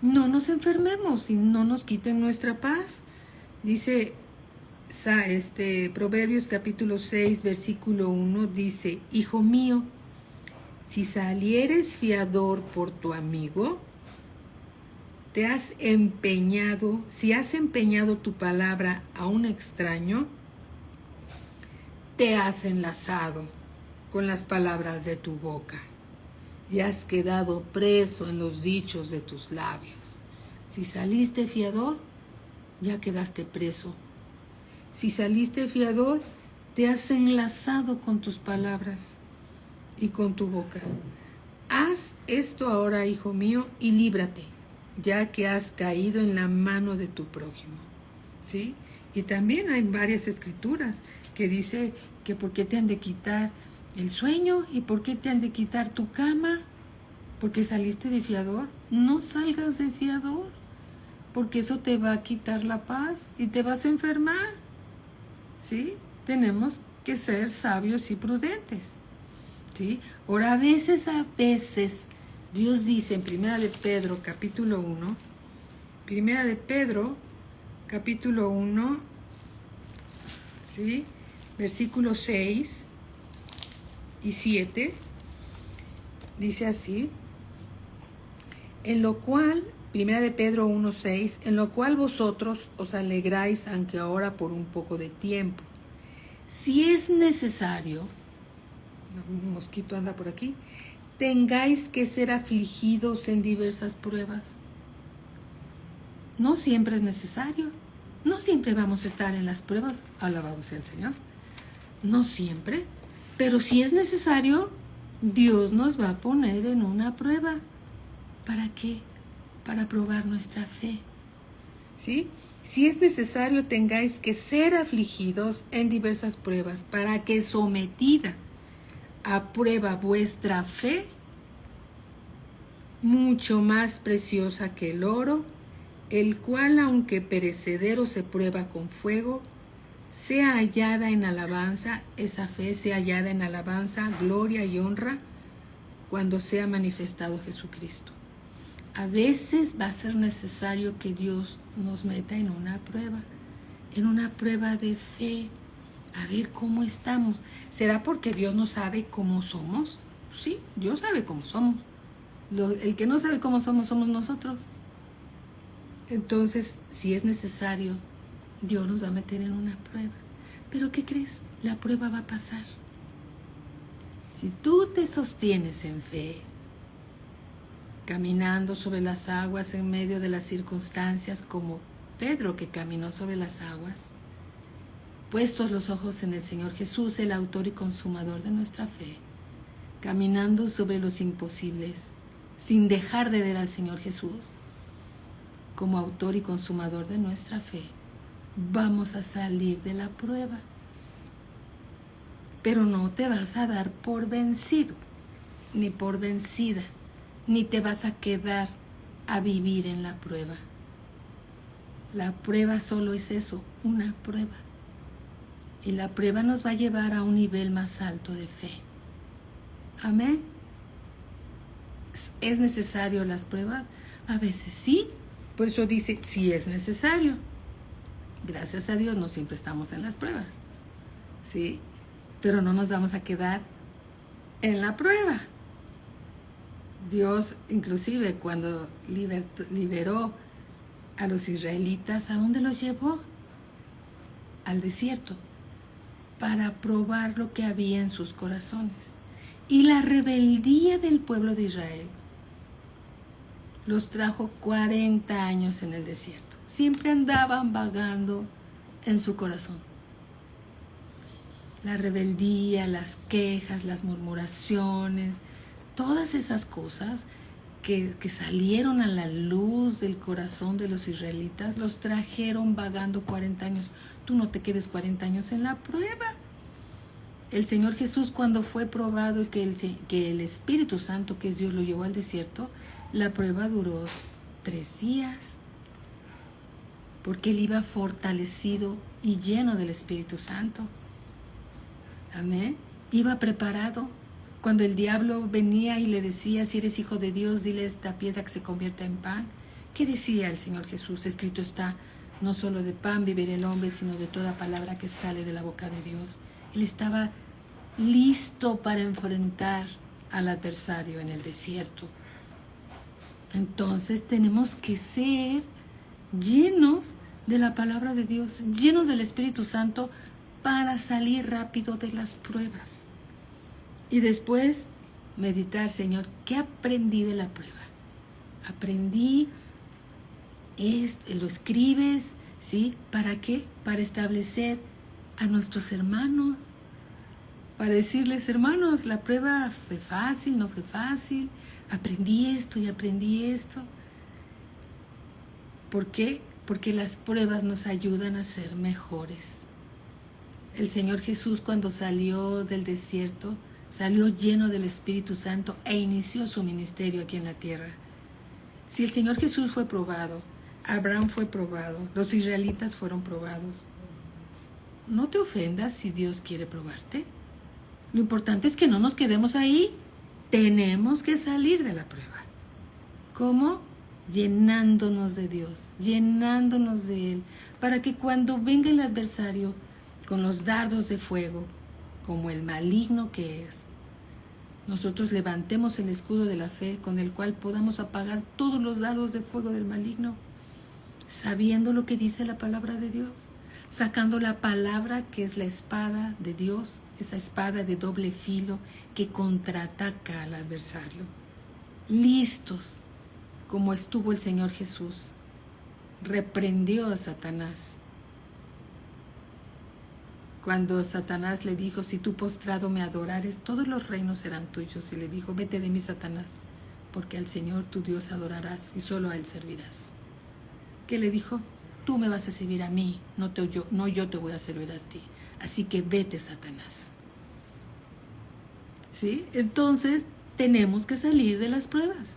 no nos enfermemos y no nos quiten nuestra paz. Dice Proverbios capítulo 6, versículo 1, dice, hijo mío, si salieres fiador por tu amigo, si has empeñado tu palabra a un extraño, te has enlazado con las palabras de tu boca y has quedado preso en los dichos de tus labios. Si saliste fiador, ya quedaste preso. Si saliste fiador, te has enlazado con tus palabras y con tu boca. Haz esto ahora, hijo mío, y líbrate, ya que has caído en la mano de tu prójimo. ¿Sí? Y también hay varias escrituras que dice que por qué te han de quitar el sueño y por qué te han de quitar tu cama, porque saliste de fiador. No salgas de fiador, porque eso te va a quitar la paz y te vas a enfermar. ¿Sí? Tenemos que ser sabios y prudentes. ¿Sí? Ahora, a veces, Dios dice en Primera de Pedro, capítulo 1, Primera de Pedro, capítulo 1, ¿sí? Versículos 6 y 7, dice así, en lo cual, Primera de Pedro 1:6, en lo cual vosotros os alegráis, aunque ahora por un poco de tiempo, si es necesario, un mosquito anda por aquí, tengáis que ser afligidos en diversas pruebas. No siempre es necesario. No siempre vamos a estar en las pruebas. Alabado sea el Señor. No siempre. Pero si es necesario, Dios nos va a poner en una prueba. ¿Para qué? Para probar nuestra fe. ¿Sí? Si es necesario, tengáis que ser afligidos en diversas pruebas, para que sometida a prueba vuestra fe, mucho más preciosa que el oro, el cual, aunque perecedero se prueba con fuego, sea hallada en alabanza, esa fe sea hallada en alabanza, gloria y honra, cuando sea manifestado Jesucristo. A veces va a ser necesario que Dios nos meta en una prueba de fe, a ver cómo estamos. ¿Será porque Dios no sabe cómo somos? Sí, Dios sabe cómo somos. El que no sabe cómo somos nosotros. Entonces, si es necesario, Dios nos va a meter en una prueba. ¿Pero qué crees? La prueba va a pasar. Si tú te sostienes en fe, caminando sobre las aguas en medio de las circunstancias, como Pedro que caminó sobre las aguas, puestos los ojos en el Señor Jesús, el autor y consumador de nuestra fe, caminando sobre los imposibles, sin dejar de ver al Señor Jesús como autor y consumador de nuestra fe, vamos a salir de la prueba. Pero no te vas a dar por vencido, ni por vencida, ni te vas a quedar a vivir en la prueba. La prueba solo es eso, una prueba. Y la prueba nos va a llevar a un nivel más alto de fe. Amén. ¿Es necesario las pruebas? A veces sí. Por eso dice, sí es necesario. Gracias a Dios no siempre estamos en las pruebas. ¿Sí? Pero no nos vamos a quedar en la prueba. Dios, inclusive cuando liberó a los israelitas, ¿a dónde los llevó? Al desierto, para probar lo que había en sus corazones. Y la rebeldía del pueblo de Israel los trajo 40 años en el desierto. Siempre andaban vagando en su corazón. La rebeldía, las quejas, las murmuraciones, todas esas cosas que salieron a la luz del corazón de los israelitas, los trajeron vagando 40 años. Tú no te quedes 40 años en la prueba. El Señor Jesús, cuando fue probado y que el Espíritu Santo, que es Dios, lo llevó al desierto, la prueba duró 3 días, porque Él iba fortalecido y lleno del Espíritu Santo. Amén. Iba preparado. Cuando el diablo venía y le decía, si eres hijo de Dios, dile a esta piedra que se convierta en pan. ¿Qué decía el Señor Jesús? Escrito está, no solo de pan vivirá el hombre, sino de toda palabra que sale de la boca de Dios. Él estaba listo para enfrentar al adversario en el desierto. Entonces tenemos que ser llenos de la palabra de Dios, llenos del Espíritu Santo para salir rápido de las pruebas. Y después meditar, Señor, ¿qué aprendí de la prueba? Aprendí, lo escribes, ¿sí? ¿Para qué? Para establecer a nuestros hermanos, para decirles, hermanos, la prueba fue fácil, no fue fácil, aprendí esto y aprendí esto. ¿Por qué? Porque las pruebas nos ayudan a ser mejores. El Señor Jesús, cuando salió del desierto, salió lleno del Espíritu Santo e inició su ministerio aquí en la tierra. Si el Señor Jesús fue probado, Abraham fue probado, los israelitas fueron probados, no te ofendas si Dios quiere probarte. Lo importante es que no nos quedemos ahí. Tenemos que salir de la prueba. ¿Cómo? Llenándonos de Dios, llenándonos de Él, para que cuando venga el adversario con los dardos de fuego, como el maligno que es, nosotros levantemos el escudo de la fe con el cual podamos apagar todos los dardos de fuego del maligno, sabiendo lo que dice la palabra de Dios. sacando la palabra que es la espada de Dios, esa espada de doble filo que contraataca al adversario. Listos, como estuvo el Señor Jesús, reprendió a Satanás. Cuando Satanás le dijo, si tú postrado me adorares, todos los reinos serán tuyos. Y le dijo, vete de mí, Satanás, porque al Señor tu Dios adorarás y solo a Él servirás. ¿Qué le dijo? Tú me vas a servir a mí, no yo te voy a servir a ti. Así que vete, Satanás. ¿Sí? Entonces, tenemos que salir de las pruebas.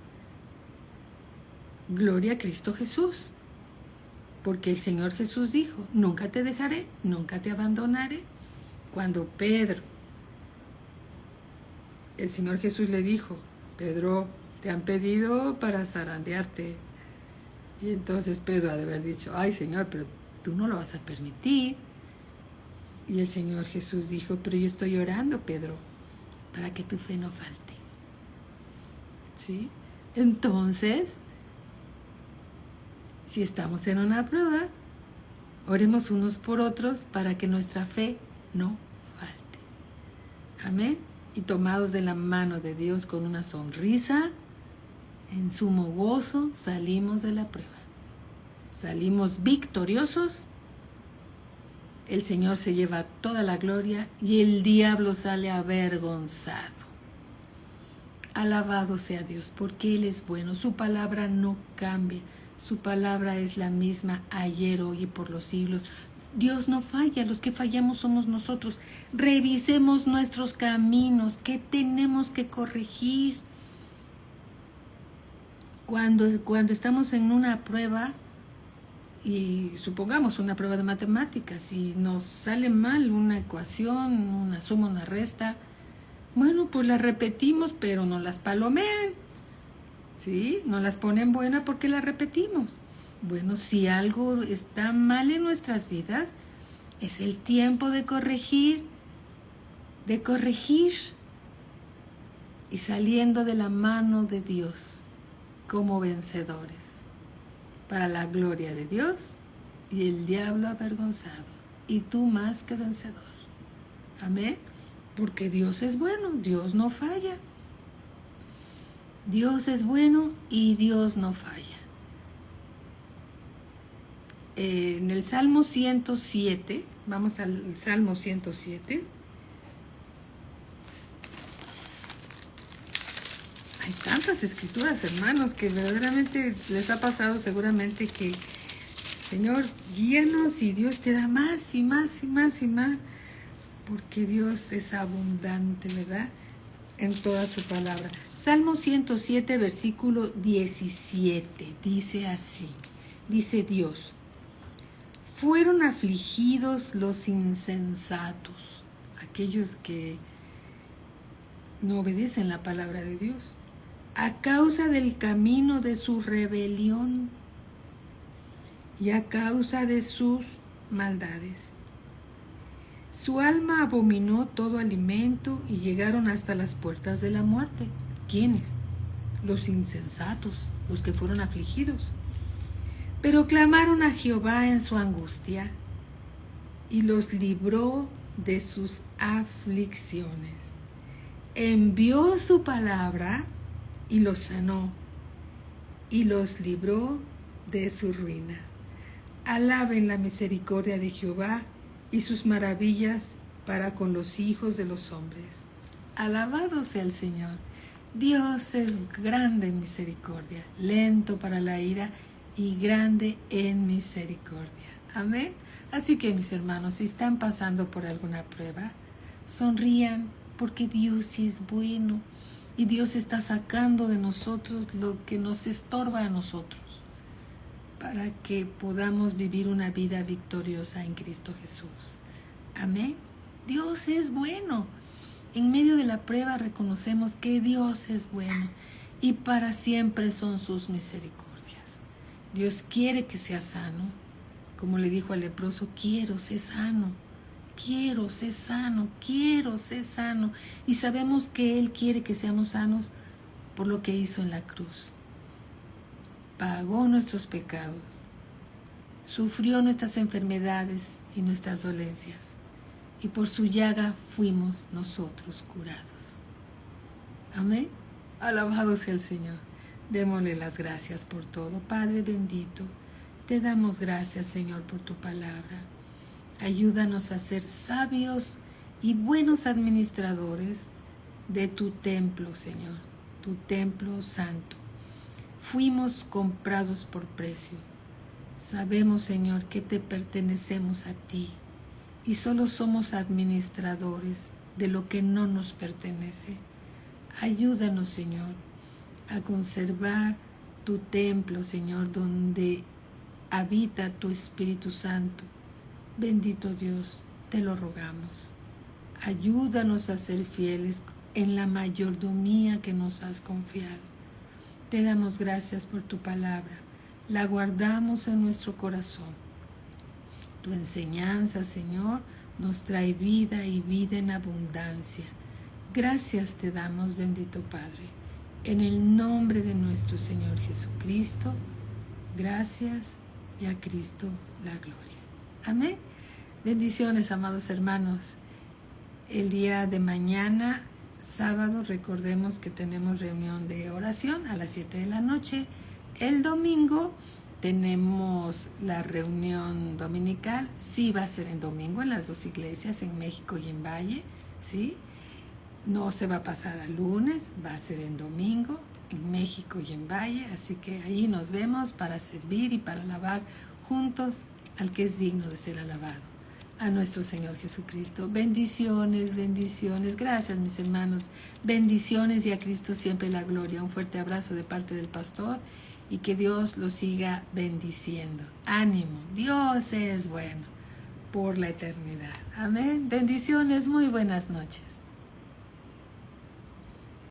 Gloria a Cristo Jesús. Porque el Señor Jesús dijo, nunca te dejaré, nunca te abandonaré. Cuando Pedro, el Señor Jesús le dijo, Pedro, te han pedido para zarandearte. Y entonces Pedro ha de haber dicho, ay Señor, pero tú no lo vas a permitir. Y el Señor Jesús dijo, pero yo estoy orando, Pedro, para que tu fe no falte. ¿Sí? Entonces, si estamos en una prueba, oremos unos por otros para que nuestra fe no falte. Amén. Y tomados de la mano de Dios con una sonrisa, en sumo gozo, salimos de la prueba. Salimos victoriosos. El Señor se lleva toda la gloria y el diablo sale avergonzado. Alabado sea Dios, porque Él es bueno. Su palabra no cambia. Su palabra es la misma ayer, hoy y por los siglos. Dios no falla, los que fallamos somos nosotros. Revisemos nuestros caminos, ¿qué tenemos que corregir? Cuando estamos en una prueba, y supongamos una prueba de matemáticas, y nos sale mal una ecuación, una suma, una resta, bueno, pues la repetimos, pero no las palomean. ¿Sí? No las ponen buena porque las repetimos. Bueno, si algo está mal en nuestras vidas, es el tiempo de corregir, y saliendo de la mano de Dios como vencedores, para la gloria de Dios y el diablo avergonzado, y tú más que vencedor. Amén. Porque Dios es bueno, Dios no falla. Dios es bueno y Dios no falla. En el Salmo 107, vamos al Salmo 107. Hay tantas escrituras, hermanos, que verdaderamente les ha pasado seguramente que, Señor, guíanos y Dios te da más y más y más y más, porque Dios es abundante, ¿verdad? En toda su palabra. Salmo 107, versículo 17, dice así, dice Dios, fueron afligidos los insensatos, aquellos que no obedecen la palabra de Dios, a causa del camino de su rebelión y a causa de sus maldades. Su alma abominó todo alimento y llegaron hasta las puertas de la muerte. ¿Quiénes? Los insensatos, los que fueron afligidos. Pero clamaron a Jehová en su angustia y los libró de sus aflicciones. Envió su palabra y los sanó y los libró de su ruina. Alaben la misericordia de Jehová y sus maravillas para con los hijos de los hombres. Alabado sea el Señor. Dios es grande en misericordia, lento para la ira y grande en misericordia. Amén. Así que, mis hermanos, si están pasando por alguna prueba, sonrían, porque Dios es bueno y Dios está sacando de nosotros lo que nos estorba a nosotros, para que podamos vivir una vida victoriosa en Cristo Jesús. Amén. Dios es bueno. En medio de la prueba reconocemos que Dios es bueno y para siempre son sus misericordias. Dios quiere que sea sano. Como le dijo al leproso, quiero ser sano. Quiero ser sano, quiero ser sano. Y sabemos que Él quiere que seamos sanos por lo que hizo en la cruz. Pagó nuestros pecados, sufrió nuestras enfermedades y nuestras dolencias, y por su llaga fuimos nosotros curados. Amén. Alabado sea el Señor. Démosle las gracias por todo. Padre bendito, te damos gracias, Señor, por tu palabra. Ayúdanos a ser sabios y buenos administradores de tu templo, Señor, tu templo santo. Fuimos comprados por precio. Sabemos, Señor, que te pertenecemos a ti y solo somos administradores de lo que no nos pertenece. Ayúdanos, Señor, a conservar tu templo, Señor, donde habita tu Espíritu Santo. Bendito Dios, te lo rogamos. Ayúdanos a ser fieles en la mayordomía que nos has confiado. Te damos gracias por tu palabra. La guardamos en nuestro corazón. Tu enseñanza, Señor, nos trae vida y vida en abundancia. Gracias te damos, bendito Padre, en el nombre de nuestro Señor Jesucristo. Gracias y a Cristo la gloria. Amén. Bendiciones, amados hermanos. El día de mañana, sábado, recordemos que tenemos reunión de oración a las 7 de la noche. El domingo tenemos la reunión dominical. Sí va a ser en domingo en las dos iglesias, en México y en Valle, ¿sí? No se va a pasar a lunes, va a ser en domingo, en México y en Valle. Así que ahí nos vemos para servir y para alabar juntos al que es digno de ser alabado, a nuestro Señor Jesucristo. Bendiciones, bendiciones. Gracias, mis hermanos. Bendiciones y a Cristo siempre la gloria. Un fuerte abrazo de parte del pastor y que Dios los siga bendiciendo. Ánimo, Dios es bueno por la eternidad. Amén. Bendiciones, muy buenas noches.